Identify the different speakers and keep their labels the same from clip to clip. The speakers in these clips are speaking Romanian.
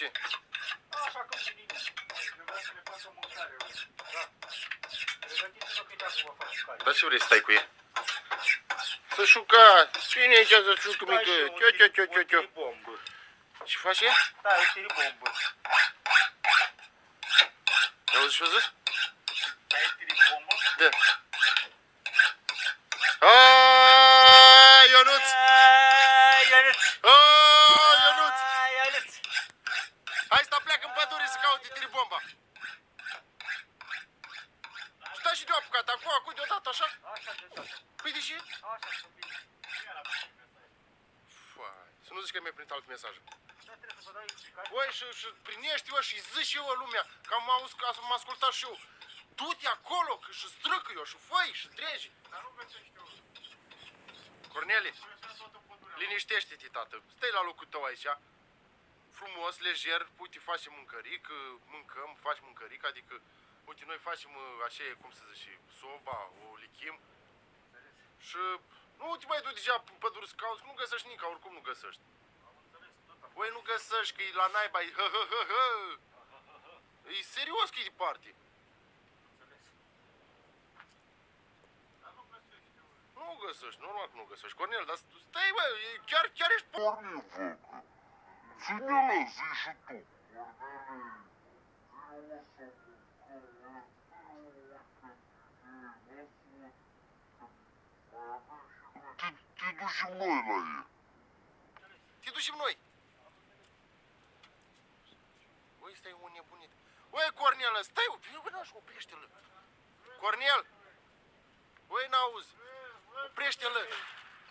Speaker 1: ce?
Speaker 2: Așa cum din nimic. Vreau să ne facă mâncare. Da. Pregătiți-vă că de-acum vă fac cale.
Speaker 1: Dar ce vrei să stai cu ea? Să șuca! Cine e aici să șucă mică?
Speaker 2: Cio. Bombă.
Speaker 1: Ce faci ea?
Speaker 2: Da, e tiri bombă.
Speaker 1: Auzi ce-a zis?
Speaker 2: Da, e tiri bombă.
Speaker 1: Da. Aaaa, Ionuț!
Speaker 2: Ionuț!
Speaker 1: Aaaa, Ionuț!
Speaker 2: Ionuț!
Speaker 1: Hai să pleacă în pădure să caute tiribomba. Stai și de-o apucat acum deodată așa?
Speaker 2: Așa deodată.
Speaker 1: Păi de ce?
Speaker 2: Așa să bine.
Speaker 1: Să nu zici că mi-ai primit alt mesaj.
Speaker 2: Da, trebuie să vă dau explicații.
Speaker 1: Băi, și prinești eu și zici și eu lumea, că am ascultat și eu. Du-te acolo, că și strâcă eu, și făi, și treci.
Speaker 2: Dar nu găsești eu.
Speaker 1: Corneli, liniștește-te, tată. Stai la locul tău aici, frumos, lejer, uite, facem mâncăric, mâncăm, faci mâncăric, adică, uite, noi facem așa, cum să zici, soba, o lichim. Și nu te mai duci deja în pădure să cauți, că nu găsești nimic, oricum nu găsești. Băi, nu găsești, că e la naiba, e hă. E serios că e departe. Nu găsești, normal că nu găsești. Cornel, dar stai, bă, chiar ești pornit, vă. Ține-l, zi și tu. Te ducem noi la ei. Te ducem noi. Băi, stai un nebunit. Băi, Cornel, stai, vină și oprește-l. Cornel! Băi, n-auzi. Oprește-l.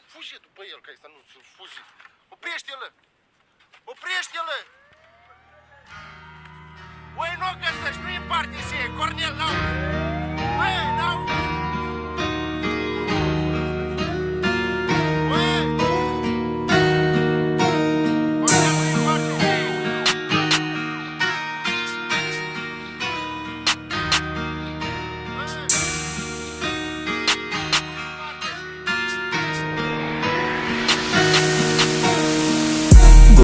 Speaker 1: Fugi după el, ca să nu fugi. Oprește-l.